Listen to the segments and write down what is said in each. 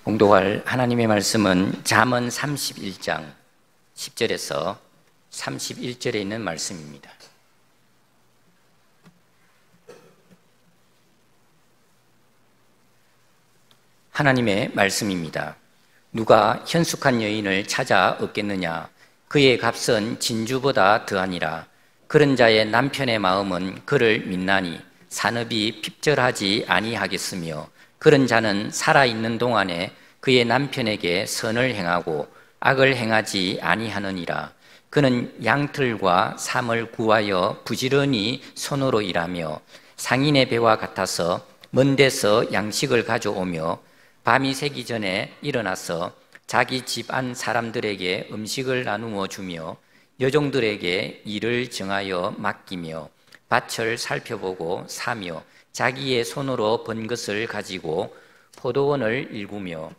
봉독할 하나님의 말씀은 잠언 31장 10절에서 31절에 있는 말씀입니다. 하나님의 말씀입니다. 누가 현숙한 여인을 찾아 얻겠느냐? 그의 값은 진주보다 더하니라. 그런 자의 남편의 마음은 그를 믿나니 산업이 핍절하지 아니하겠으며, 그런 자는 살아있는 동안에 그의 남편에게 선을 행하고 악을 행하지 아니하느니라. 그는 양털과 삼을 구하여 부지런히 손으로 일하며 상인의 배와 같아서 먼 데서 양식을 가져오며 밤이 새기 전에 일어나서 자기 집안 사람들에게 음식을 나누어 주며 여종들에게 일을 정하여 맡기며 밭을 살펴보고 사며 자기의 손으로 번 것을 가지고 포도원을 일구며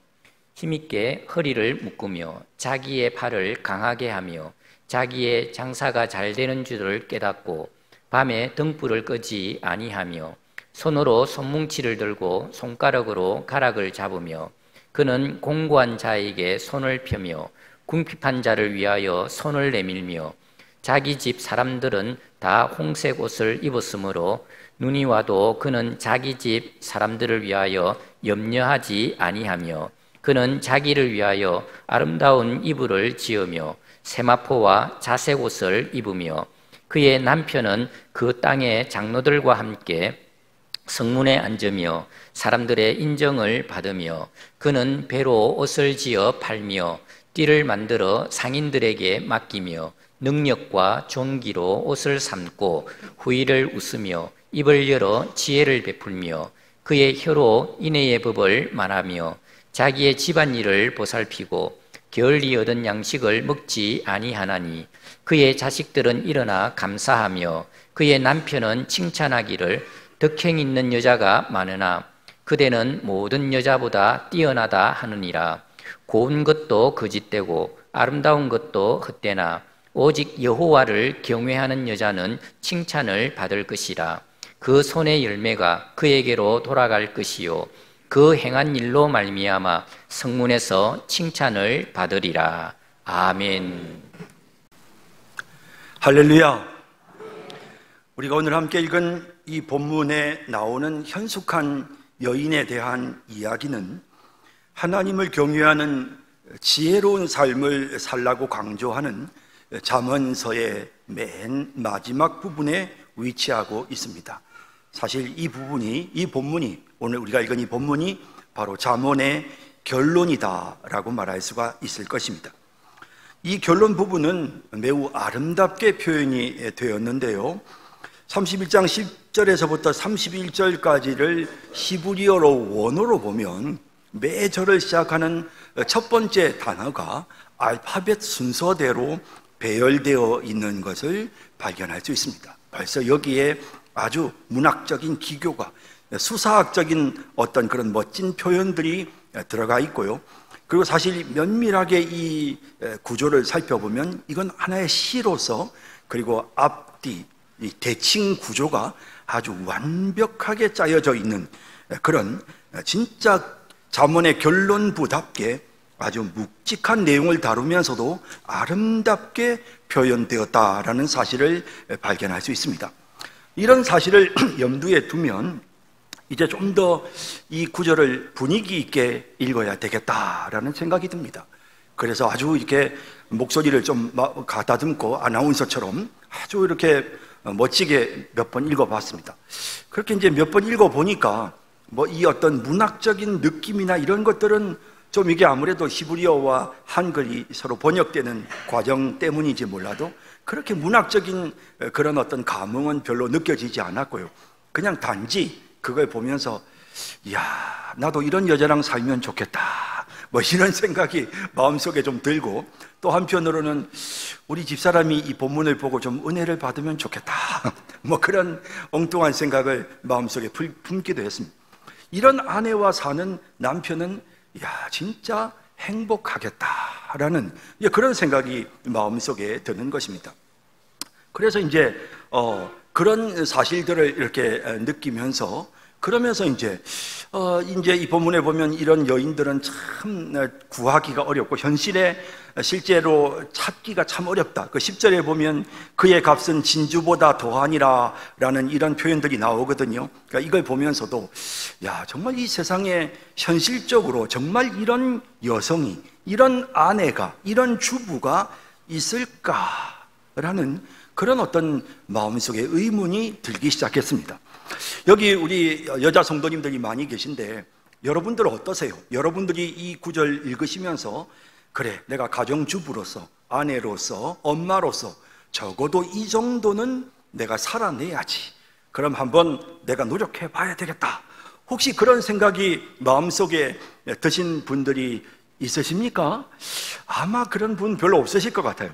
힘있게 허리를 묶으며 자기의 팔을 강하게 하며 자기의 장사가 잘 되는 줄을 깨닫고 밤에 등불을 끄지 아니하며 손으로 손뭉치를 들고 손가락으로 가락을 잡으며, 그는 공고한 자에게 손을 펴며 궁핍한 자를 위하여 손을 내밀며 자기 집 사람들은 다 홍색 옷을 입었으므로 눈이 와도 그는 자기 집 사람들을 위하여 염려하지 아니하며, 그는 자기를 위하여 아름다운 이불을 지으며 세마포와 자색 옷을 입으며 그의 남편은 그 땅의 장로들과 함께 성문에 앉으며 사람들의 인정을 받으며, 그는 배로 옷을 지어 팔며 띠를 만들어 상인들에게 맡기며 능력과 존귀로 옷을 삼고 후의를 웃으며 입을 열어 지혜를 베풀며 그의 혀로 인애의 법을 말하며 자기의 집안일을 보살피고 게을리 얻은 양식을 먹지 아니하나니, 그의 자식들은 일어나 감사하며 그의 남편은 칭찬하기를 덕행 있는 여자가 많으나 그대는 모든 여자보다 뛰어나다 하느니라. 고운 것도 거짓되고 아름다운 것도 헛되나 오직 여호와를 경외하는 여자는 칭찬을 받을 것이라. 그 손의 열매가 그에게로 돌아갈 것이요 그 행한 일로 말미암아 성문에서 칭찬을 받으리라. 아멘. 할렐루야. 우리가 오늘 함께 읽은 이 본문에 나오는 현숙한 여인에 대한 이야기는 하나님을 경외하는 지혜로운 삶을 살라고 강조하는 잠언서의 맨 마지막 부분에 위치하고 있습니다. 사실 이 본문이 오늘 우리가 읽은 이 본문이 바로 잠언의 결론이다라고 말할 수가 있을 것입니다. 이 결론 부분은 매우 아름답게 표현이 되었는데요, 31장 10절에서부터 31절까지를 히브리어로 원어로 보면 매 절을 시작하는 첫 번째 단어가 알파벳 순서대로 배열되어 있는 것을 발견할 수 있습니다. 벌써 여기에 아주 문학적인 기교가, 수사학적인 어떤 그런 멋진 표현들이 들어가 있고요. 그리고 사실 면밀하게 이 구조를 살펴보면 이건 하나의 시로서, 그리고 앞뒤 이 대칭 구조가 아주 완벽하게 짜여져 있는 그런 진짜 잠언의 결론부답게 아주 묵직한 내용을 다루면서도 아름답게 표현되었다라는 사실을 발견할 수 있습니다. 이런 사실을 염두에 두면 이제 좀 더 이 구절을 분위기 있게 읽어야 되겠다라는 생각이 듭니다. 그래서 아주 이렇게 목소리를 좀 가다듬고 아나운서처럼 아주 이렇게 멋지게 몇 번 읽어봤습니다. 그렇게 이제 몇 번 읽어보니까 이 어떤 문학적인 느낌이나 이런 것들은 좀 이게 아무래도 히브리어와 한글이 서로 번역되는 과정 때문인지 몰라도 그렇게 문학적인 그런 어떤 감흥은 별로 느껴지지 않았고요. 그냥 단지 그걸 보면서 이야, 나도 이런 여자랑 살면 좋겠다, 이런 생각이 마음속에 좀 들고, 또 한편으로는 우리 집사람이 이 본문을 보고 좀 은혜를 받으면 좋겠다, 그런 엉뚱한 생각을 마음속에 품기도 했습니다. 이런 아내와 사는 남편은 진짜 행복하겠다라는 그런 생각이 마음속에 드는 것입니다. 그래서 이제 그런 사실들을 이렇게 느끼면서 그러면서 이제 이 본문에 보면 이런 여인들은 참 구하기가 어렵고 현실에 실제로 찾기가 참 어렵다. 그 10절에 보면 그의 값은 진주보다 더하니라 라는 이런 표현들이 나오거든요. 그러니까 이걸 보면서도 야, 정말 이 세상에 현실적으로 정말 이런 여성이, 이런 아내가, 이런 주부가 있을까라는 그런 어떤 마음속에 의문이 들기 시작했습니다. 여기 우리 여자 성도님들이 많이 계신데 여러분들은 어떠세요? 여러분들이 이 구절 읽으시면서 그래, 내가 가정주부로서, 아내로서, 엄마로서 적어도 이 정도는 내가 살아내야지. 그럼 한번 내가 노력해 봐야 되겠다. 혹시 그런 생각이 마음속에 드신 분들이 있으십니까? 아마 그런 분 별로 없으실 것 같아요.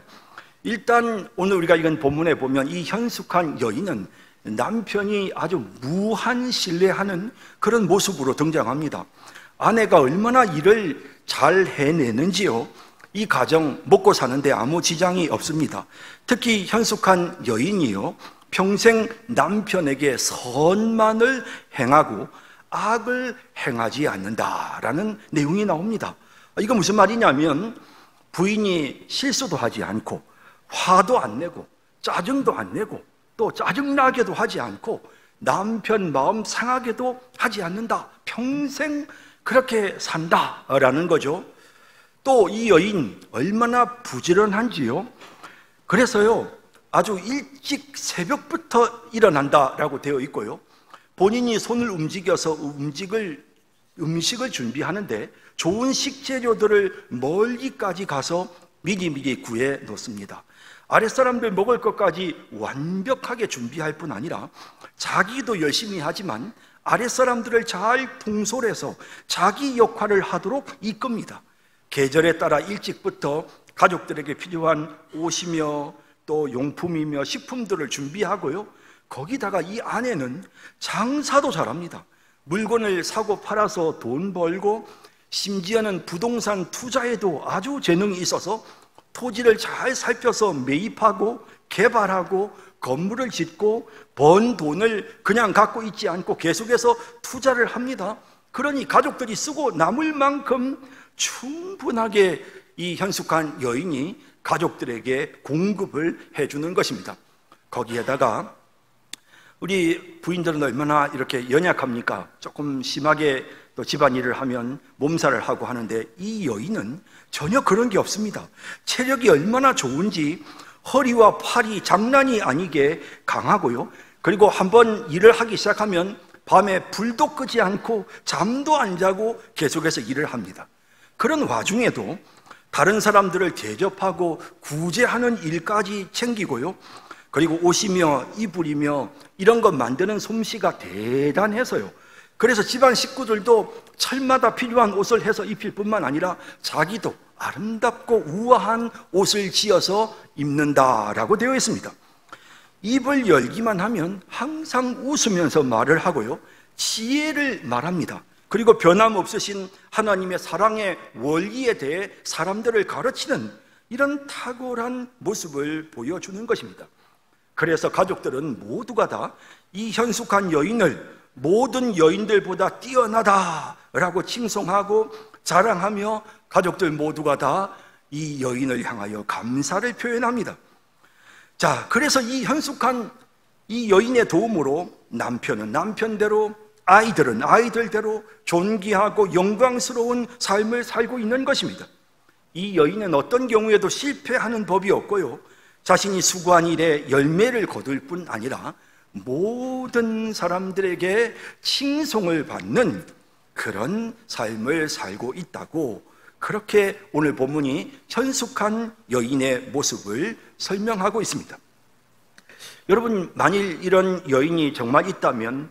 일단 오늘 우리가 읽은 본문에 보면 이 현숙한 여인은 남편이 아주 무한 신뢰하는 그런 모습으로 등장합니다. 아내가 얼마나 일을 잘 해내는지요, 이 가정 먹고 사는데 아무 지장이 없습니다. 특히 현숙한 여인이요, 평생 남편에게 선만을 행하고 악을 행하지 않는다라는 내용이 나옵니다. 이거 무슨 말이냐면 부인이 실수도 하지 않고 화도 안 내고 짜증도 안 내고 또 짜증나게도 하지 않고 남편 마음 상하게도 하지 않는다. 평생 그렇게 산다라는 거죠. 또 이 여인 얼마나 부지런한지요. 그래서요, 아주 일찍 새벽부터 일어난다라고 되어 있고요, 본인이 손을 움직여서 음식을 준비하는데 좋은 식재료들을 멀리까지 가서 미리미리 구해 놓습니다. 아랫사람들 먹을 것까지 완벽하게 준비할 뿐 아니라 자기도 열심히 하지만 아랫사람들을 잘 통솔해서 자기 역할을 하도록 이끕니다. 계절에 따라 일찍부터 가족들에게 필요한 옷이며 또 용품이며 식품들을 준비하고요, 거기다가 이 아내는 장사도 잘합니다. 물건을 사고 팔아서 돈 벌고 심지어는 부동산 투자에도 아주 재능이 있어서 토지를 잘 살펴서 매입하고 개발하고 건물을 짓고 번 돈을 그냥 갖고 있지 않고 계속해서 투자를 합니다. 그러니 가족들이 쓰고 남을 만큼 충분하게 이 현숙한 여인이 가족들에게 공급을 해주는 것입니다. 거기에다가 우리 부인들은 얼마나 이렇게 연약합니까? 조금 심하게 또 집안일을 하면 몸살을 하고 하는데 이 여인은 전혀 그런 게 없습니다. 체력이 얼마나 좋은지 허리와 팔이 장난이 아니게 강하고요, 그리고 한번 일을 하기 시작하면 밤에 불도 끄지 않고 잠도 안 자고 계속해서 일을 합니다. 그런 와중에도 다른 사람들을 대접하고 구제하는 일까지 챙기고요, 그리고 옷이며 이불이며 이런 것 만드는 솜씨가 대단해서요, 그래서 집안 식구들도 철마다 필요한 옷을 해서 입힐 뿐만 아니라 자기도 아름답고 우아한 옷을 지어서 입는다라고 되어 있습니다. 입을 열기만 하면 항상 웃으면서 말을 하고요, 지혜를 말합니다. 그리고 변함없으신 하나님의 사랑의 원리에 대해 사람들을 가르치는 이런 탁월한 모습을 보여주는 것입니다. 그래서 가족들은 모두가 다 이 현숙한 여인을 모든 여인들보다 뛰어나다라고 칭송하고 자랑하며 가족들 모두가 다 이 여인을 향하여 감사를 표현합니다. 자, 그래서 이 현숙한 이 여인의 도움으로 남편은 남편대로, 아이들은 아이들대로 존귀하고 영광스러운 삶을 살고 있는 것입니다. 이 여인은 어떤 경우에도 실패하는 법이 없고요, 자신이 수고한 일에 열매를 거둘 뿐 아니라 모든 사람들에게 칭송을 받는 그런 삶을 살고 있다고, 그렇게 오늘 본문이 현숙한 여인의 모습을 설명하고 있습니다. 여러분, 만일 이런 여인이 정말 있다면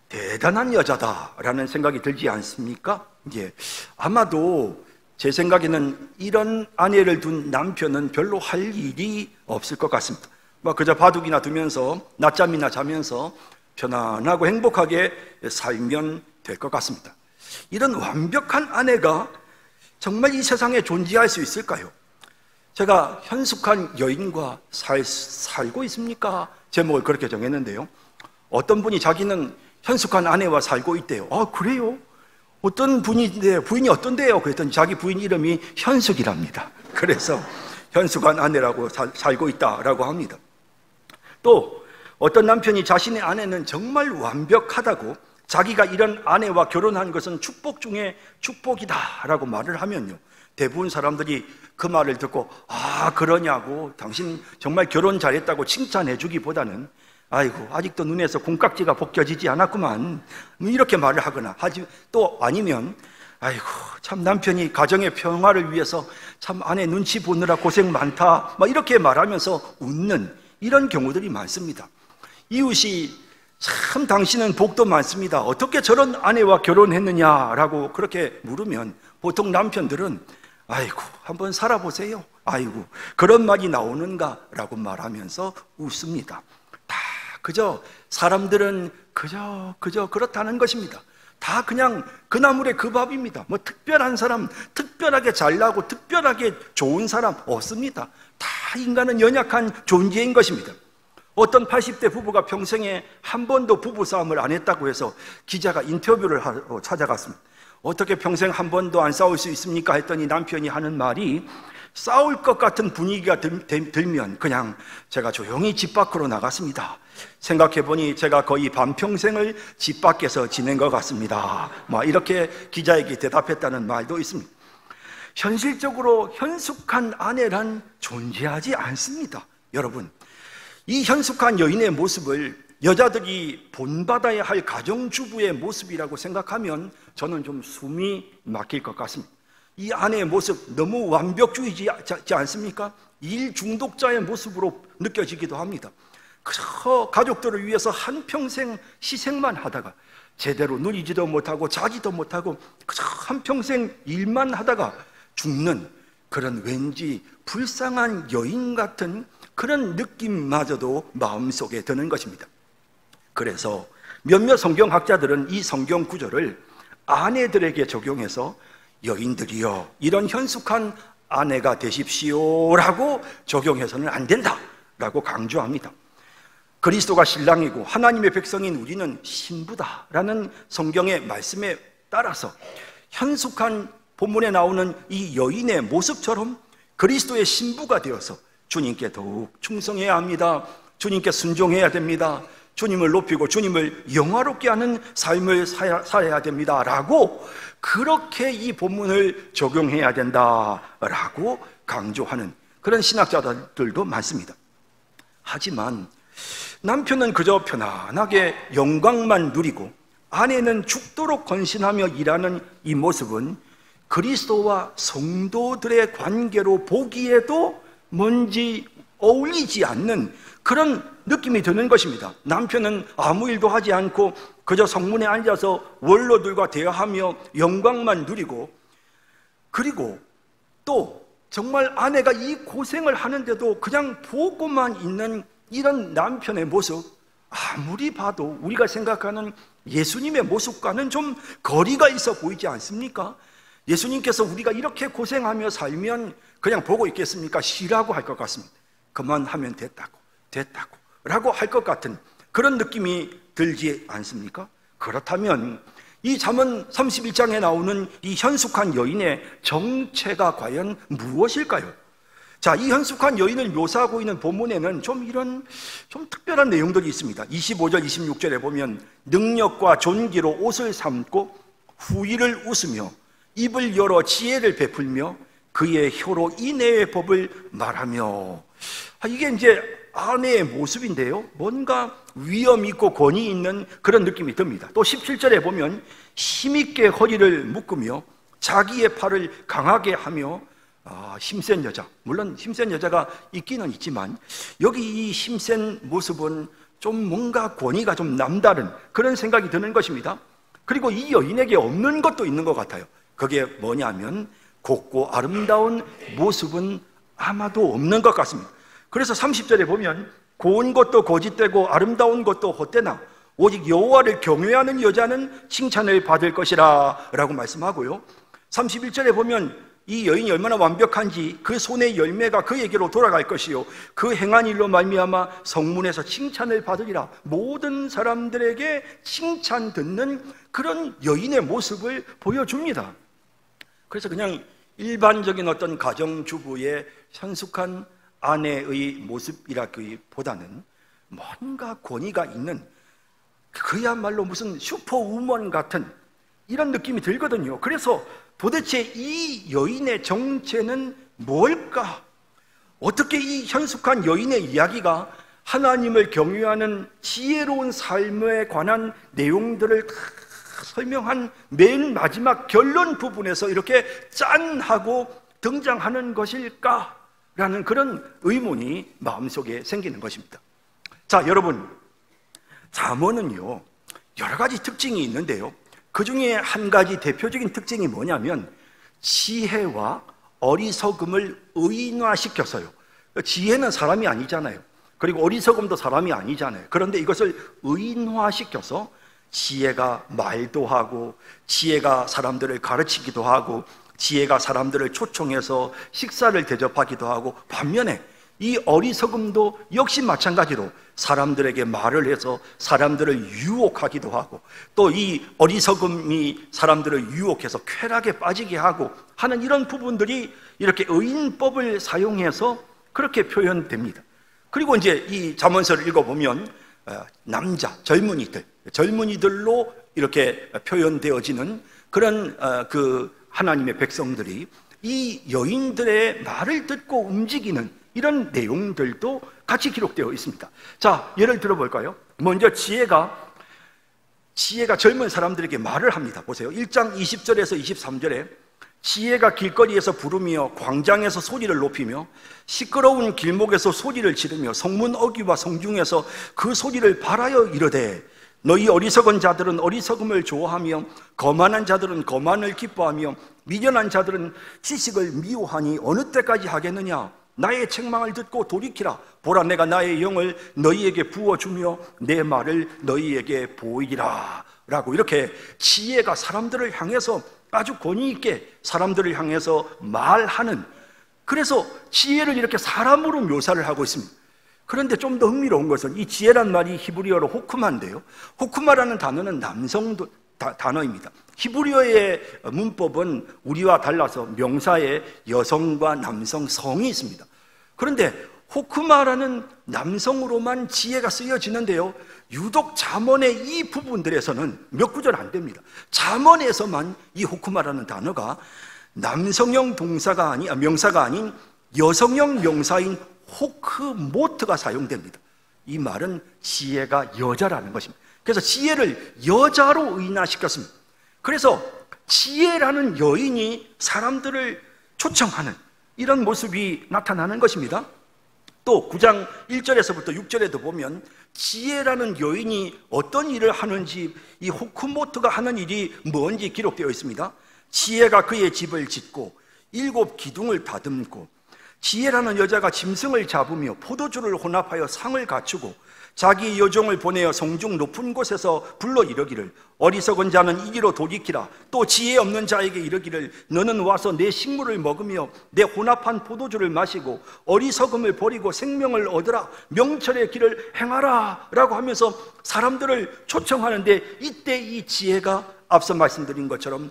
대단한 여자다라는 생각이 들지 않습니까? 아마도 제 생각에는 이런 아내를 둔 남편은 별로 할 일이 없을 것 같습니다. 그저 바둑이나 두면서 낮잠이나 자면서 편안하고 행복하게 살면 될 것 같습니다. 이런 완벽한 아내가 정말 이 세상에 존재할 수 있을까요? 제가 현숙한 여인과 살고 있습니까? 제목을 그렇게 정했는데요, 어떤 분이 자기는 현숙한 아내와 살고 있대요. 그래요? 어떤 분인데요? 부인이 어떤데요? 그랬더니 자기 부인 이름이 현숙이랍니다. 그래서 현숙한 아내라고 살고 있다라고 합니다. 또 어떤 남편이 자신의 아내는 정말 완벽하다고, 자기가 이런 아내와 결혼한 것은 축복 중에 축복이다라고 말을 하면요, 대부분 사람들이 그 말을 듣고 그러냐고, 당신 정말 결혼 잘했다고 칭찬해 주기보다는 아이고 아직도 눈에서 콩깍지가 벗겨지지 않았구만, 이렇게 말을 하거나 하지, 또 아니면 아이고 참 남편이 가정의 평화를 위해서 참 아내 눈치 보느라 고생 많다, 이렇게 말하면서 웃는 이런 경우들이 많습니다. 이웃이 참 당신은 복도 많습니다, 어떻게 저런 아내와 결혼했느냐라고 그렇게 물으면 보통 남편들은 아이고 한번 살아보세요, 아이고 그런 말이 나오는가라고 말하면서 웃습니다. 다 그저 사람들은 그저 그렇다는 것입니다. 다 그냥 그 나물의 그 밥입니다. 특별한 사람, 특별하게 잘나고 특별하게 좋은 사람 없습니다. 다 인간은 연약한 존재인 것입니다. 어떤 80대 부부가 평생에 한 번도 부부싸움을 안 했다고 해서 기자가 인터뷰를 하러 찾아갔습니다. 어떻게 평생 한 번도 안 싸울 수 있습니까? 했더니 남편이 하는 말이, 싸울 것 같은 분위기가 들면 그냥 제가 조용히 집 밖으로 나갔습니다. 생각해보니 제가 거의 반평생을 집 밖에서 지낸 것 같습니다. 이렇게 기자에게 대답했다는 말도 있습니다. 현실적으로 현숙한 아내란 존재하지 않습니다. 여러분, 이 현숙한 여인의 모습을 여자들이 본받아야 할 가정주부의 모습이라고 생각하면 저는 좀 숨이 막힐 것 같습니다. 이 아내의 모습 너무 완벽주의지 않습니까? 일 중독자의 모습으로 느껴지기도 합니다. 그저 가족들을 위해서 한평생 희생만 하다가 제대로 누리지도 못하고 자지도 못하고 그저 한평생 일만 하다가 죽는 그런 왠지 불쌍한 여인 같은 그런 느낌마저도 마음속에 드는 것입니다. 그래서 몇몇 성경학자들은 이 성경 구절을 아내들에게 적용해서 여인들이여 이런 현숙한 아내가 되십시오라고 적용해서는 안 된다라고 강조합니다. 그리스도가 신랑이고 하나님의 백성인 우리는 신부다라는 성경의 말씀에 따라서 현숙한 본문에 나오는 이 여인의 모습처럼 그리스도의 신부가 되어서 주님께 더욱 충성해야 합니다. 주님께 순종해야 됩니다. 주님을 높이고 주님을 영화롭게 하는 삶을 살아야 됩니다 라고, 그렇게 이 본문을 적용해야 된다라고 강조하는 그런 신학자들도 많습니다. 하지만 남편은 그저 편안하게 영광만 누리고 아내는 죽도록 헌신하며 일하는 이 모습은 그리스도와 성도들의 관계로 보기에도 뭔지 어울리지 않는 그런 느낌이 드는 것입니다. 남편은 아무 일도 하지 않고 그저 성문에 앉아서 원로들과 대화하며 영광만 누리고, 그리고 또 정말 아내가 이 고생을 하는데도 그냥 보고만 있는 이런 남편의 모습, 아무리 봐도 우리가 생각하는 예수님의 모습과는 좀 거리가 있어 보이지 않습니까? 예수님께서 우리가 이렇게 고생하며 살면 그냥 보고 있겠습니까? 쉬라고 할 것 같습니다. 그만하면 됐다고 라고 할 것 같은 그런 느낌이 들지 않습니까? 그렇다면 이 잠언 31장에 나오는 이 현숙한 여인의 정체가 과연 무엇일까요? 자, 이 현숙한 여인을 묘사하고 있는 본문에는 좀 특별한 내용들이 있습니다. 25절, 26절에 보면 능력과 존귀로 옷을 삼고 후의를 웃으며 입을 열어 지혜를 베풀며 그의 혀로 인애의 법을 말하며, 이게 이제 아내의 모습인데요, 뭔가 위엄 있고 권위 있는 그런 느낌이 듭니다. 또 17절에 보면 힘있게 허리를 묶으며 자기의 팔을 강하게 하며, 힘센 여자, 물론 힘센 여자가 있기는 있지만 여기 이 힘센 모습은 좀 뭔가 권위가 좀 남다른 그런 생각이 드는 것입니다. 그리고 이 여인에게 없는 것도 있는 것 같아요. 그게 뭐냐면 곱고 아름다운 모습은 아마도 없는 것 같습니다. 그래서 30절에 보면 고운 것도 거짓되고 아름다운 것도 헛되나 오직 여호와를 경외하는 여자는 칭찬을 받을 것이라 라고 말씀하고요, 31절에 보면 이 여인이 얼마나 완벽한지 그 손의 열매가 그에게로 돌아갈 것이요 그 행한 일로 말미암아 성문에서 칭찬을 받으리라. 모든 사람들에게 칭찬 듣는 그런 여인의 모습을 보여줍니다. 그래서 그냥 일반적인 어떤 가정주부의 현숙한 아내의 모습이라기보다는 뭔가 권위가 있는, 그야말로 무슨 슈퍼우먼 같은 이런 느낌이 들거든요. 그래서 도대체 이 여인의 정체는 뭘까? 어떻게 이 현숙한 여인의 이야기가 하나님을 경외하는 지혜로운 삶에 관한 내용들을 다 설명한 맨 마지막 결론 부분에서 이렇게 짠 하고 등장하는 것일까라는 그런 의문이 마음속에 생기는 것입니다. 자, 여러분, 잠언은요 여러 가지 특징이 있는데요, 그 중에 한 가지 대표적인 특징이 뭐냐면 지혜와 어리석음을 의인화시켜서요. 지혜는 사람이 아니잖아요. 그리고 어리석음도 사람이 아니잖아요. 그런데 이것을 의인화시켜서 지혜가 말도 하고, 지혜가 사람들을 가르치기도 하고, 지혜가 사람들을 초청해서 식사를 대접하기도 하고, 반면에 이 어리석음도 역시 마찬가지로 사람들에게 말을 해서 사람들을 유혹하기도 하고, 또 이 어리석음이 사람들을 유혹해서 쾌락에 빠지게 하고 하는 이런 부분들이 이렇게 의인법을 사용해서 그렇게 표현됩니다. 그리고 이제 이 잠언서를 읽어보면 남자, 젊은이들로 이렇게 표현되어지는 그런 그 하나님의 백성들이 이 여인들의 말을 듣고 움직이는 이런 내용들도 같이 기록되어 있습니다. 자, 예를 들어볼까요? 먼저 지혜가 젊은 사람들에게 말을 합니다. 보세요. 1장 20절에서 23절에 지혜가 길거리에서 부르며 광장에서 소리를 높이며 시끄러운 길목에서 소리를 지르며 성문 어귀와 성중에서 그 소리를 발하여 이르되 너희 어리석은 자들은 어리석음을 좋아하며 거만한 자들은 거만을 기뻐하며 미련한 자들은 지식을 미워하니 어느 때까지 하겠느냐? 나의 책망을 듣고 돌이키라. 보라, 내가 나의 영을 너희에게 부어주며 내 말을 너희에게 보이리라 라고, 이렇게 지혜가 사람들을 향해서 아주 권위 있게 사람들을 향해서 말하는, 그래서 지혜를 이렇게 사람으로 묘사를 하고 있습니다. 그런데 좀 더 흥미로운 것은 이 지혜란 말이 히브리어로 호크마인데요, 호크마라는 단어는 남성 단어입니다. 히브리어의 문법은 우리와 달라서 명사에 여성과 남성 성이 있습니다. 그런데 호크마라는 남성으로만 지혜가 쓰여지는데요, 유독 잠언의 이 부분들에서는 몇 구절 안 됩니다. 잠언에서만 이 호크마라는 단어가 남성형 명사가 아닌 여성형 명사인 호크모트가 사용됩니다. 이 말은 지혜가 여자라는 것입니다. 그래서 지혜를 여자로 의인화시켰습니다. 그래서 지혜라는 여인이 사람들을 초청하는 이런 모습이 나타나는 것입니다. 또 9장 1절에서부터 6절에도 보면 지혜라는 여인이 어떤 일을 하는지, 이 호크모트가 하는 일이 뭔지 기록되어 있습니다. 지혜가 그의 집을 짓고 7 기둥을 다듬고, 지혜라는 여자가 짐승을 잡으며 포도주를 혼합하여 상을 갖추고 자기 여종을 보내어 성중 높은 곳에서 불러 이르기를 어리석은 자는 이리로 돌이키라. 또 지혜 없는 자에게 이르기를 너는 와서 내 식물을 먹으며 내 혼합한 포도주를 마시고 어리석음을 버리고 생명을 얻으라. 명철의 길을 행하라 라고 하면서 사람들을 초청하는데, 이때 이 지혜가 앞서 말씀드린 것처럼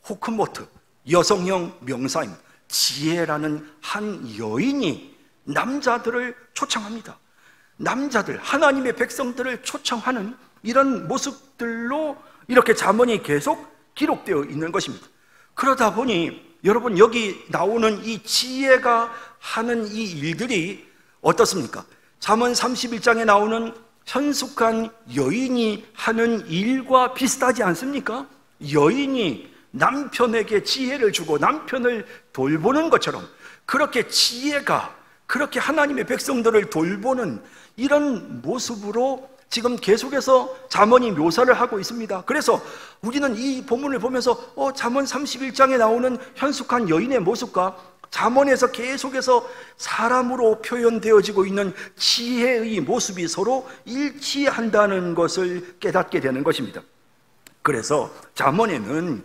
호크모트, 여성형 명사입니다. 지혜라는 한 여인이 남자들을 초청합니다. 남자들, 하나님의 백성들을 초청하는 이런 모습들로 이렇게 잠언이 계속 기록되어 있는 것입니다. 그러다 보니 여러분, 여기 나오는 이 지혜가 하는 이 일들이 어떻습니까? 잠언 31장에 나오는 현숙한 여인이 하는 일과 비슷하지 않습니까? 여인이 남편에게 지혜를 주고 남편을 돌보는 것처럼, 그렇게 지혜가 그렇게 하나님의 백성들을 돌보는 이런 모습으로 지금 계속해서 잠언이 묘사를 하고 있습니다. 그래서 우리는 이 본문을 보면서 잠언 31장에 나오는 현숙한 여인의 모습과 잠언에서 계속해서 사람으로 표현되어지고 있는 지혜의 모습이 서로 일치한다는 것을 깨닫게 되는 것입니다. 그래서 잠언에는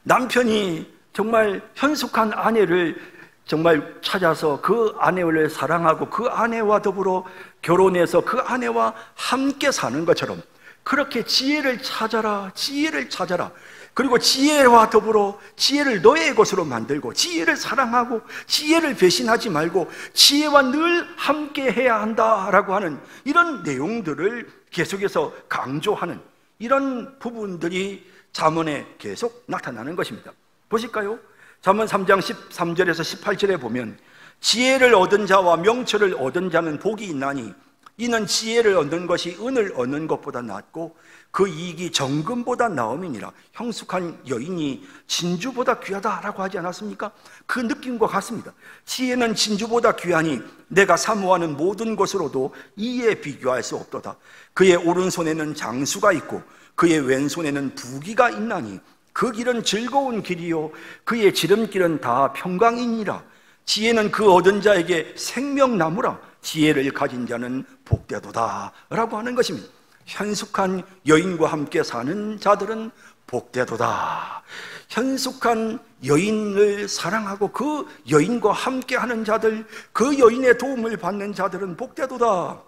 남편이 정말 현숙한 아내를 정말 찾아서 그 아내를 사랑하고 그 아내와 더불어 결혼해서 그 아내와 함께 사는 것처럼 그렇게 지혜를 찾아라, 지혜를 찾아라. 그리고 지혜와 더불어 지혜를 너의 것으로 만들고 지혜를 사랑하고 지혜를 배신하지 말고 지혜와 늘 함께 해야 한다라고 하는 이런 내용들을 계속해서 강조하는 이런 부분들이 잠언에 계속 나타나는 것입니다. 보실까요? 잠언 3장 13절에서 18절에 보면 지혜를 얻은 자와 명철을 얻은 자는 복이 있나니 이는 지혜를 얻는 것이 은을 얻는 것보다 낫고 그 이익이 정금보다 나음이니라. 형숙한 여인이 진주보다 귀하다라고 하지 않았습니까? 그 느낌과 같습니다. 지혜는 진주보다 귀하니 내가 사모하는 모든 것으로도 이에 비교할 수 없도다. 그의 오른손에는 장수가 있고 그의 왼손에는 부귀가 있나니 그 길은 즐거운 길이요 그의 지름길은 다 평강이니라. 지혜는 그 얻은 자에게 생명나무라. 지혜를 가진 자는 복되도다 라고 하는 것입니다. 현숙한 여인과 함께 사는 자들은 복되도다. 현숙한 여인을 사랑하고 그 여인과 함께 하는 자들, 그 여인의 도움을 받는 자들은 복되도다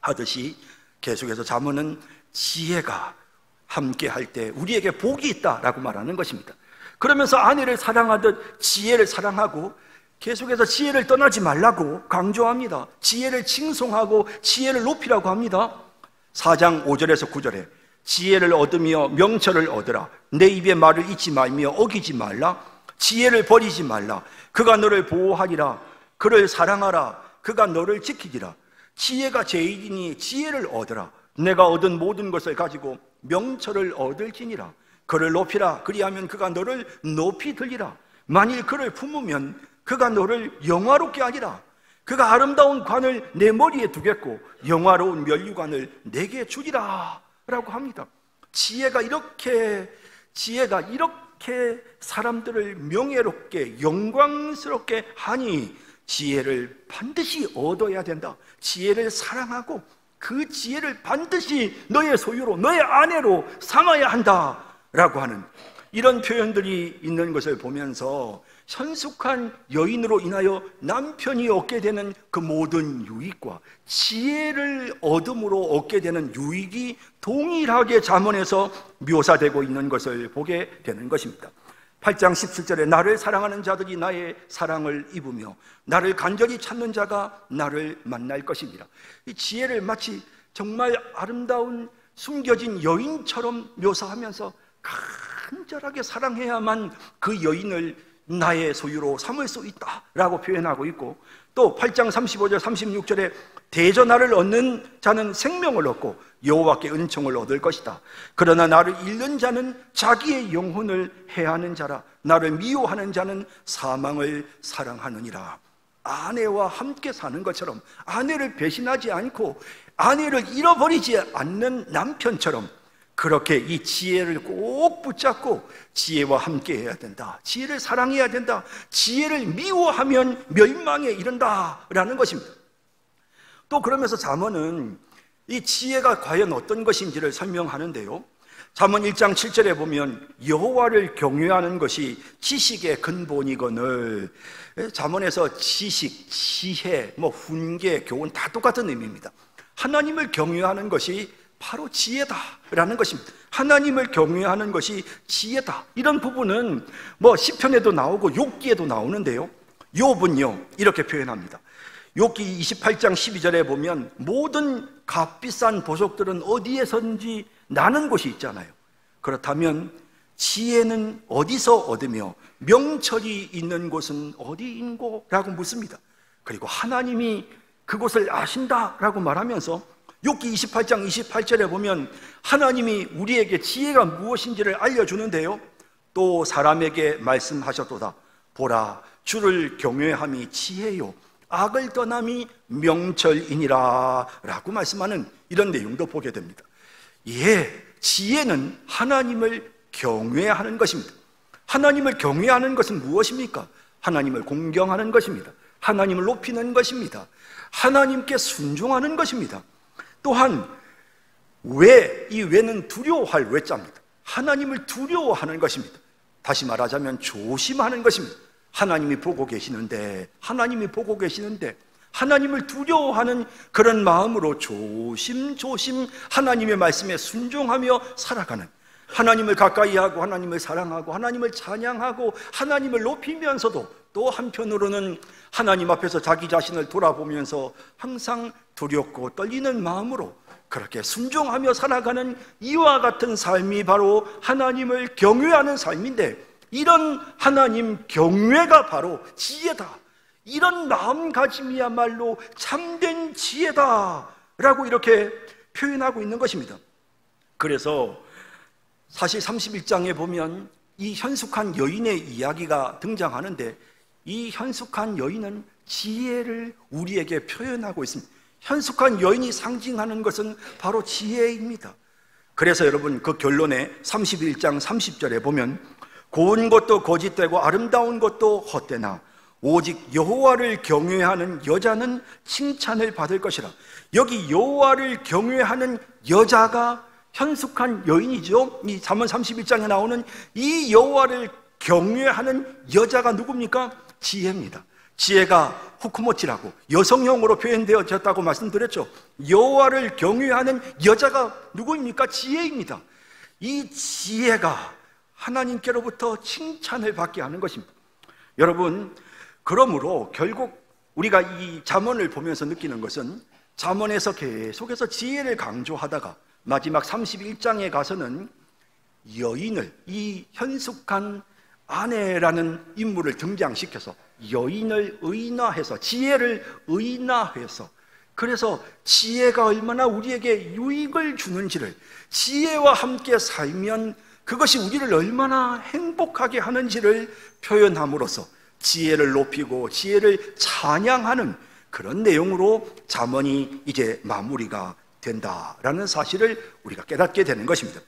하듯이 계속해서 잠언은 지혜가 함께 할 때 우리에게 복이 있다라고 말하는 것입니다. 그러면서 아내를 사랑하듯 지혜를 사랑하고 계속해서 지혜를 떠나지 말라고 강조합니다. 지혜를 칭송하고 지혜를 높이라고 합니다. 4장 5절에서 9절에 지혜를 얻으며 명철을 얻으라. 내 입의 말을 잊지 말며 어기지 말라. 지혜를 버리지 말라. 그가 너를 보호하리라. 그를 사랑하라. 그가 너를 지키리라. 지혜가 제일이니 지혜를 얻으라. 내가 얻은 모든 것을 가지고 명철을 얻을지니라. 그를 높이라. 그리하면 그가 너를 높이 들리라. 만일 그를 품으면 그가 너를 영화롭게 하리라. 그가 아름다운 관을 내 머리에 두겠고 영화로운 면류관을 내게 주리라 라고 합니다. 지혜가 이렇게 사람들을 명예롭게 영광스럽게 하니 지혜를 반드시 얻어야 된다. 지혜를 사랑하고 그 지혜를 반드시 너의 소유로 너의 아내로 삼아야 한다 라고 하는 이런 표현들이 있는 것을 보면서 현숙한 여인으로 인하여 남편이 얻게 되는 그 모든 유익과 지혜를 얻음으로 얻게 되는 유익이 동일하게 잠언에서 묘사되고 있는 것을 보게 되는 것입니다. 8장 17절에 나를 사랑하는 자들이 나의 사랑을 입으며 나를 간절히 찾는 자가 나를 만날 것이니라. 이 지혜를 마치 정말 아름다운 숨겨진 여인처럼 묘사하면서 간절하게 사랑해야만 그 여인을 나의 소유로 삼을 수 있다라고 표현하고 있고, 또 8장 35절 36절에 대전하를 얻는 자는 생명을 얻고 여호와께 은총을 얻을 것이다. 그러나 나를 잃는 자는 자기의 영혼을 해하는 자라. 나를 미워하는 자는 사망을 사랑하느니라. 아내와 함께 사는 것처럼 아내를 배신하지 않고 아내를 잃어버리지 않는 남편처럼 그렇게 이 지혜를 꼭 붙잡고 지혜와 함께 해야 된다. 지혜를 사랑해야 된다. 지혜를 미워하면 멸망에 이른다라는 것입니다. 또 그러면서 잠언은 이 지혜가 과연 어떤 것인지를 설명하는데요, 잠언 1장 7절에 보면 여호와를 경외하는 것이 지식의 근본이거늘. 잠언에서 지식, 지혜, 훈계, 교훈 다 똑같은 의미입니다. 하나님을 경외하는 것이 바로 지혜다라는 것입니다. 하나님을 경외하는 것이 지혜다. 이런 부분은 시편에도 나오고 욥기에도 나오는데요, 욥은요 이렇게 표현합니다. 욥기 28장 12절에 보면 모든 값비싼 보석들은 어디에선지 나는 곳이 있잖아요. 그렇다면 지혜는 어디서 얻으며 명철이 있는 곳은 어디인고? 라고 묻습니다. 그리고 하나님이 그곳을 아신다라고 말하면서 욥기 28장 28절에 보면 하나님이 우리에게 지혜가 무엇인지를 알려주는데요, 또 사람에게 말씀하셨도다. 보라, 주를 경외함이 지혜요 악을 떠남이 명철이니라 라고 말씀하는 이런 내용도 보게 됩니다. 지혜는 하나님을 경외하는 것입니다. 하나님을 경외하는 것은 무엇입니까? 하나님을 공경하는 것입니다. 하나님을 높이는 것입니다. 하나님께 순종하는 것입니다. 또한 이 외는 두려워할 외자입니다. 하나님을 두려워하는 것입니다. 다시 말하자면 조심하는 것입니다. 하나님이 보고 계시는데, 하나님을 두려워하는 그런 마음으로 조심조심 하나님의 말씀에 순종하며 살아가는, 하나님을 가까이 하고 하나님을 사랑하고 하나님을 찬양하고 하나님을 높이면서도 또 한편으로는 하나님 앞에서 자기 자신을 돌아보면서 항상 두렵고 떨리는 마음으로 그렇게 순종하며 살아가는 이와 같은 삶이 바로 하나님을 경외하는 삶인데, 이런 하나님 경외가 바로 지혜다, 이런 마음가짐이야말로 참된 지혜다 라고 이렇게 표현하고 있는 것입니다. 그래서 사실 31장에 보면 이 현숙한 여인의 이야기가 등장하는데, 이 현숙한 여인은 지혜를 우리에게 표현하고 있습니다. 현숙한 여인이 상징하는 것은 바로 지혜입니다. 그래서 여러분, 그 결론에 31장 30절에 보면 고운 것도 거짓되고 아름다운 것도 헛되나 오직 여호와를 경외하는 여자는 칭찬을 받을 것이라. 여기 여호와를 경외하는 여자가 현숙한 여인이죠. 이 잠언 31장에 나오는 이 여호와를 경외하는 여자가 누굽니까? 지혜입니다. 지혜가 후크모치라고 여성형으로 표현되어졌다고 말씀드렸죠. 여호와를 경외하는 여자가 누구입니까? 지혜입니다. 이 지혜가 하나님께로부터 칭찬을 받게 하는 것입니다. 여러분, 그러므로 결국 우리가 이 잠언을 보면서 느끼는 것은, 잠언에서 계속해서 지혜를 강조하다가 마지막 31장에 가서는 여인을, 이 현숙한 아내라는 인물을 등장시켜서 여인을 의인화해서, 지혜를 의인화해서, 그래서 지혜가 얼마나 우리에게 유익을 주는지를, 지혜와 함께 살면 그것이 우리를 얼마나 행복하게 하는지를 표현함으로써 지혜를 높이고 지혜를 찬양하는 그런 내용으로 잠언이 이제 마무리가 된다라는 사실을 우리가 깨닫게 되는 것입니다.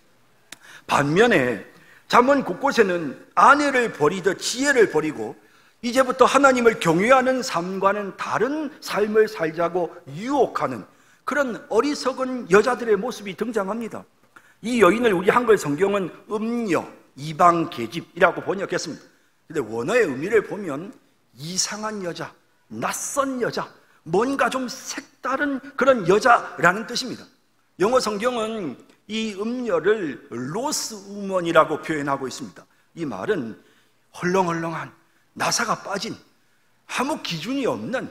반면에 잠언 곳곳에는 아내를 버리듯 지혜를 버리고 이제부터 하나님을 경외하는 삶과는 다른 삶을 살자고 유혹하는 그런 어리석은 여자들의 모습이 등장합니다. 이 여인을 우리 한글 성경은 음녀, 이방 계집이라고 번역했습니다. 근데 원어의 의미를 보면 이상한 여자, 낯선 여자, 뭔가 좀 색다른 그런 여자라는 뜻입니다. 영어 성경은 이 음녀를 로스 우먼이라고 표현하고 있습니다. 이 말은 헐렁헐렁한, 나사가 빠진, 아무 기준이 없는,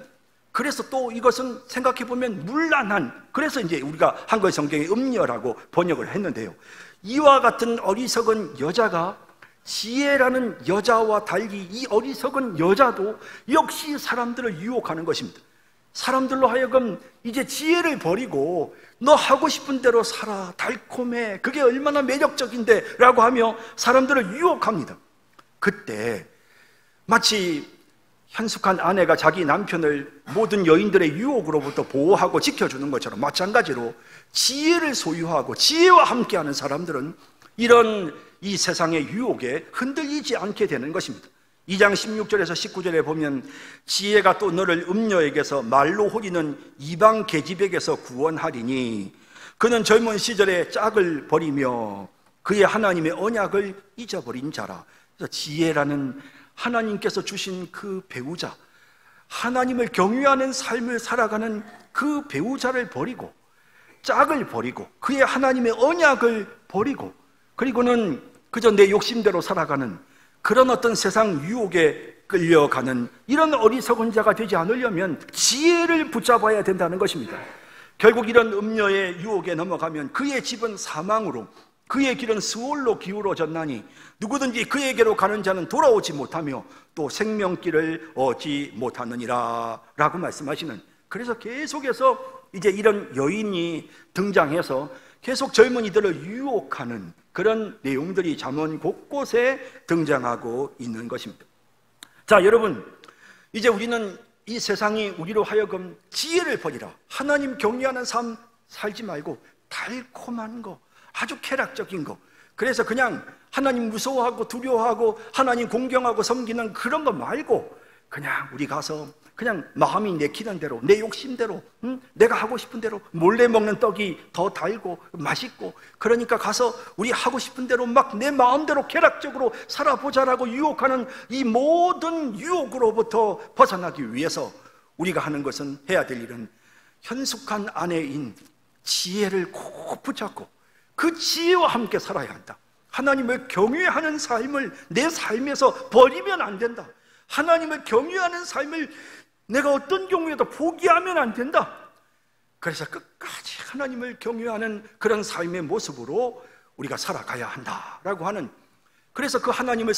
그래서 또 이것은 생각해보면 문란한, 그래서 이제 우리가 한글 성경에 음녀라고 번역을 했는데요, 이와 같은 어리석은 여자가 지혜라는 여자와 달리 이 어리석은 여자도 역시 사람들을 유혹하는 것입니다. 사람들로 하여금 이제 지혜를 버리고 너 하고 싶은 대로 살아, 달콤해, 그게 얼마나 매력적인데 라고 하며 사람들을 유혹합니다. 그때 마치 현숙한 아내가 자기 남편을 모든 여인들의 유혹으로부터 보호하고 지켜주는 것처럼, 마찬가지로 지혜를 소유하고 지혜와 함께하는 사람들은 이런 이 세상의 유혹에 흔들리지 않게 되는 것입니다. 2장 16절에서 19절에 보면 지혜가 또 너를 음녀에게서 말로 호리는 이방 계집에게서 구원하리니 그는 젊은 시절에 짝을 버리며 그의 하나님의 언약을 잊어버린 자라. 그래서 지혜라는 하나님께서 주신 그 배우자, 하나님을 경외하는 삶을 살아가는 그 배우자를 버리고 짝을 버리고 그의 하나님의 언약을 버리고, 그리고는 그저 내 욕심대로 살아가는 그런 어떤 세상 유혹에 끌려가는 이런 어리석은 자가 되지 않으려면 지혜를 붙잡아야 된다는 것입니다. 결국 이런 음녀의 유혹에 넘어가면 그의 집은 사망으로, 그의 길은 스올로 기울어졌나니 누구든지 그에게로 가는 자는 돌아오지 못하며 또 생명길을 얻지 못하느니라 라고 말씀하시는, 그래서 계속해서 이제 이런 여인이 등장해서 계속 젊은이들을 유혹하는 그런 내용들이 잠언 곳곳에 등장하고 있는 것입니다. 자, 여러분, 이제 우리는 이 세상이 우리로 하여금 지혜를 버리라, 하나님 경외하는 삶 살지 말고 달콤한 거, 아주 쾌락적인 거, 그래서 그냥 하나님 무서워하고 두려워하고 하나님 공경하고 섬기는 그런 거 말고 그냥 우리 가서 그냥 마음이 내키는 대로, 내 욕심대로, 내가 하고 싶은 대로 몰래 먹는 떡이 더 달고 맛있고, 그러니까 가서 우리 하고 싶은 대로 막 내 마음대로 쾌락적으로 살아보자라고 유혹하는 이 모든 유혹으로부터 벗어나기 위해서 우리가 하는 것은, 해야 될 일은 현숙한 아내인 지혜를 꼭 붙잡고 그 지혜와 함께 살아야 한다. 하나님을 경외하는 삶을 내 삶에서 버리면 안 된다. 하나님을 경외하는 삶을 내가 어떤 경우에도 포기하면 안 된다. 그래서 끝까지 하나님을 경외하는 그런 삶의 모습으로 우리가 살아가야 한다라고 하는, 그래서 그 하나님을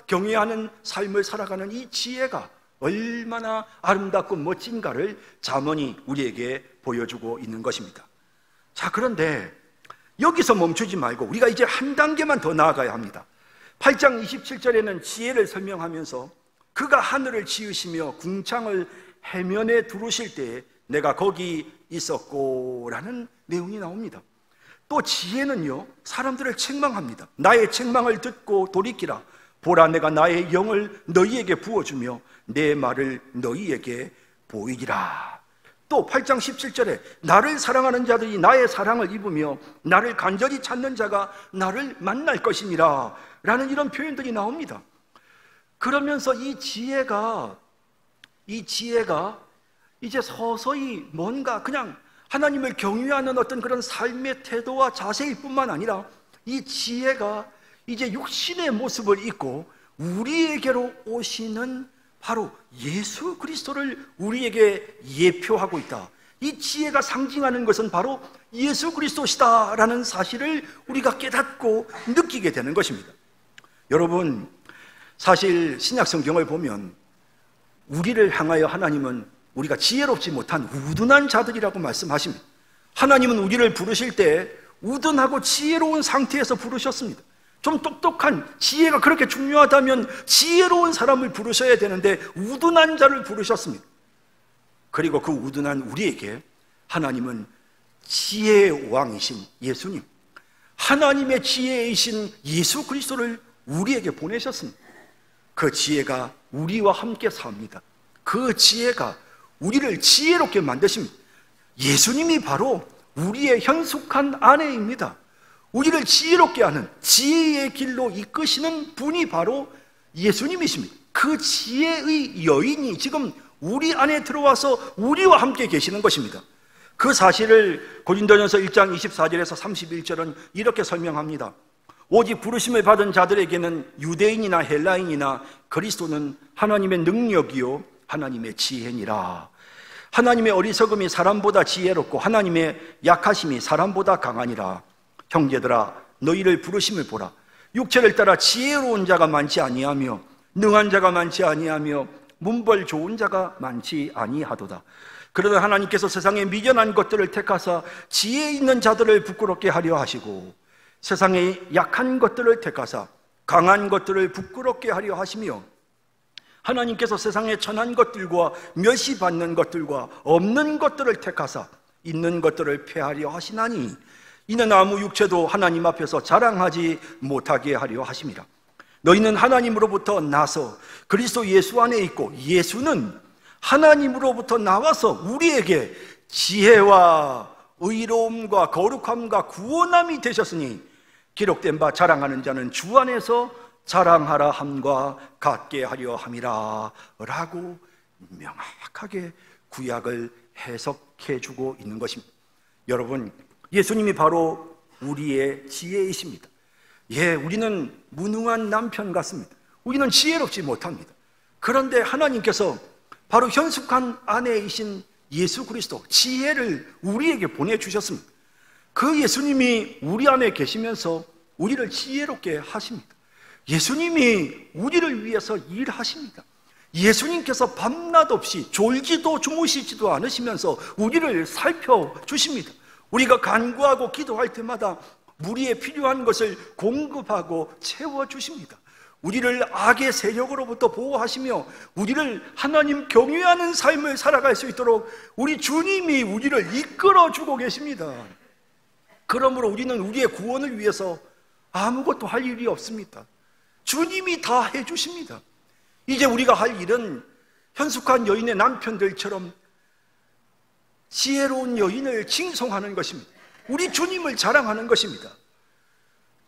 경외하는 삶을 살아가는 이 지혜가 얼마나 아름답고 멋진가를 잠언이 우리에게 보여주고 있는 것입니다. 자, 그런데 여기서 멈추지 말고 우리가 이제 한 단계만 더 나아가야 합니다. 8장 27절에는 지혜를 설명하면서 그가 하늘을 지으시며 궁창을 해면에 두르실 때에 내가 거기 있었고 라는 내용이 나옵니다. 또 지혜는요, 사람들을 책망합니다. 나의 책망을 듣고 돌이키라. 보라, 내가 나의 영을 너희에게 부어주며 내 말을 너희에게 보이리라. 또 8장 17절에 나를 사랑하는 자들이 나의 사랑을 입으며 나를 간절히 찾는 자가 나를 만날 것이니라 라는 이런 표현들이 나옵니다. 그러면서 이 지혜가 이제 서서히 뭔가 그냥 하나님을 경외하는 어떤 그런 삶의 태도와 자세일 뿐만 아니라 이 지혜가 이제 육신의 모습을 입고 우리에게로 오시는 바로 예수 그리스도를 우리에게 예표하고 있다. 이 지혜가 상징하는 것은 바로 예수 그리스도시다라는 사실을 우리가 깨닫고 느끼게 되는 것입니다. 여러분, 사실 신약 성경을 보면 우리를 향하여 하나님은 우리가 지혜롭지 못한 우둔한 자들이라고 말씀하십니다. 하나님은 우리를 부르실 때 우둔하고 지혜로운 상태에서 부르셨습니다. 좀 똑똑한, 지혜가 그렇게 중요하다면 지혜로운 사람을 부르셔야 되는데 우둔한 자를 부르셨습니다. 그리고 그 우둔한 우리에게 하나님은 지혜의 왕이신 예수님, 하나님의 지혜이신 예수 그리스도를 우리에게 보내셨습니다. 그 지혜가 우리와 함께 삽니다. 그 지혜가 우리를 지혜롭게 만드십니다. 예수님이 바로 우리의 현숙한 아내입니다. 우리를 지혜롭게 하는, 지혜의 길로 이끄시는 분이 바로 예수님이십니다. 그 지혜의 여인이 지금 우리 안에 들어와서 우리와 함께 계시는 것입니다. 그 사실을 고린도전서 1장 24절에서 31절은 이렇게 설명합니다. 오직 부르심을 받은 자들에게는 유대인이나 헬라인이나 그리스도는 하나님의 능력이요 하나님의 지혜니라. 하나님의 어리석음이 사람보다 지혜롭고 하나님의 약하심이 사람보다 강하니라. 형제들아, 너희를 부르심을 보라. 육체를 따라 지혜로운 자가 많지 아니하며 능한 자가 많지 아니하며 문벌 좋은 자가 많지 아니하도다. 그러나 하나님께서 세상에 미련한 것들을 택하사 지혜 있는 자들을 부끄럽게 하려 하시고 세상에 약한 것들을 택하사 강한 것들을 부끄럽게 하려 하시며 하나님께서 세상에 천한 것들과 멸시받는 것들과 없는 것들을 택하사 있는 것들을 폐하려 하시나니 이는 아무 육체도 하나님 앞에서 자랑하지 못하게 하려 하심이라. 너희는 하나님으로부터 나서 그리스도 예수 안에 있고 예수는 하나님으로부터 나와서 우리에게 지혜와 의로움과 거룩함과 구원함이 되셨으니 기록된 바 자랑하는 자는 주 안에서 자랑하라 함과 같게 하려 함이라 라고 명확하게 구약을 해석해 주고 있는 것입니다. 여러분, 예수님이 바로 우리의 지혜이십니다. 예, 우리는 무능한 남편 같습니다. 우리는 지혜롭지 못합니다. 그런데 하나님께서 바로 현숙한 아내이신 예수 그리스도, 지혜를 우리에게 보내주셨습니다. 그 예수님이 우리 안에 계시면서 우리를 지혜롭게 하십니다. 예수님이 우리를 위해서 일하십니다. 예수님께서 밤낮 없이 졸지도 주무시지도 않으시면서 우리를 살펴주십니다. 우리가 간구하고 기도할 때마다 우리의 필요한 것을 공급하고 채워주십니다. 우리를 악의 세력으로부터 보호하시며 우리를 하나님 경외하는 삶을 살아갈 수 있도록 우리 주님이 우리를 이끌어주고 계십니다. 그러므로 우리는 우리의 구원을 위해서 아무것도 할 일이 없습니다. 주님이 다 해주십니다. 이제 우리가 할 일은 현숙한 여인의 남편들처럼 지혜로운 여인을 칭송하는 것입니다. 우리 주님을 자랑하는 것입니다.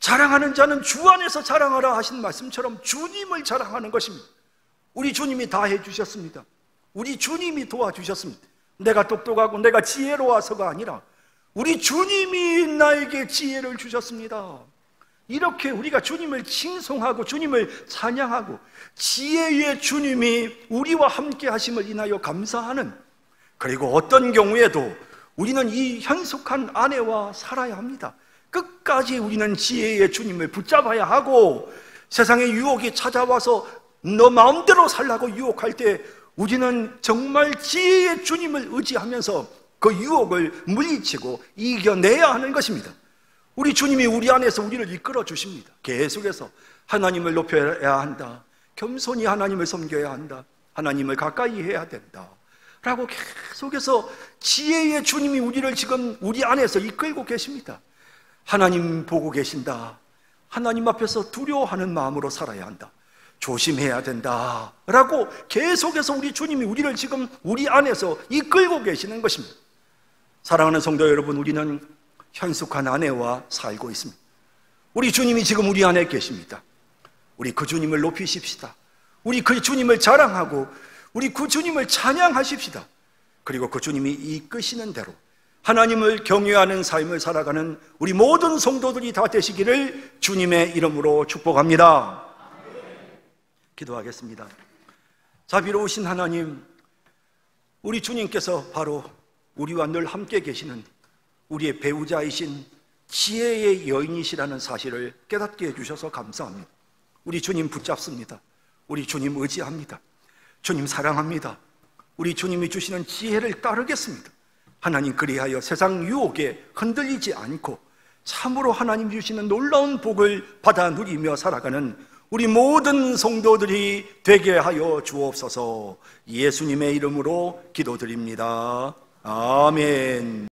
자랑하는 자는 주 안에서 자랑하라 하신 말씀처럼 주님을 자랑하는 것입니다. 우리 주님이 다 해주셨습니다. 우리 주님이 도와주셨습니다. 내가 똑똑하고 내가 지혜로워서가 아니라 우리 주님이 나에게 지혜를 주셨습니다. 이렇게 우리가 주님을 칭송하고 주님을 찬양하고 지혜의 주님이 우리와 함께 하심을 인하여 감사하는, 그리고 어떤 경우에도 우리는 이 현숙한 아내와 살아야 합니다. 끝까지 우리는 지혜의 주님을 붙잡아야 하고, 세상의 유혹이 찾아와서 너 마음대로 살라고 유혹할 때 우리는 정말 지혜의 주님을 의지하면서 그 유혹을 물리치고 이겨내야 하는 것입니다. 우리 주님이 우리 안에서 우리를 이끌어 주십니다. 계속해서 하나님을 높여야 한다, 겸손히 하나님을 섬겨야 한다, 하나님을 가까이 해야 된다 라고 계속해서 지혜의 주님이 우리를 지금 우리 안에서 이끌고 계십니다. 하나님 보고 계신다, 하나님 앞에서 두려워하는 마음으로 살아야 한다, 조심해야 된다 라고 계속해서 우리 주님이 우리를 지금 우리 안에서 이끌고 계시는 것입니다. 사랑하는 성도 여러분, 우리는 현숙한 아내와 살고 있습니다. 우리 주님이 지금 우리 안에 계십니다. 우리 그 주님을 높이십시다. 우리 그 주님을 자랑하고 우리 그 주님을 찬양하십시다. 그리고 그 주님이 이끄시는 대로 하나님을 경외하는 삶을 살아가는 우리 모든 성도들이 다 되시기를 주님의 이름으로 축복합니다. 기도하겠습니다. 자비로우신 하나님, 우리 주님께서 바로 우리와 늘 함께 계시는 우리의 배우자이신 지혜의 여인이시라는 사실을 깨닫게 해주셔서 감사합니다. 우리 주님 붙잡습니다. 우리 주님 의지합니다. 주님 사랑합니다. 우리 주님이 주시는 지혜를 따르겠습니다. 하나님, 그리하여 세상 유혹에 흔들리지 않고 참으로 하나님 주시는 놀라운 복을 받아 누리며 살아가는 우리 모든 성도들이 되게 하여 주옵소서. 예수님의 이름으로 기도드립니다. 아멘.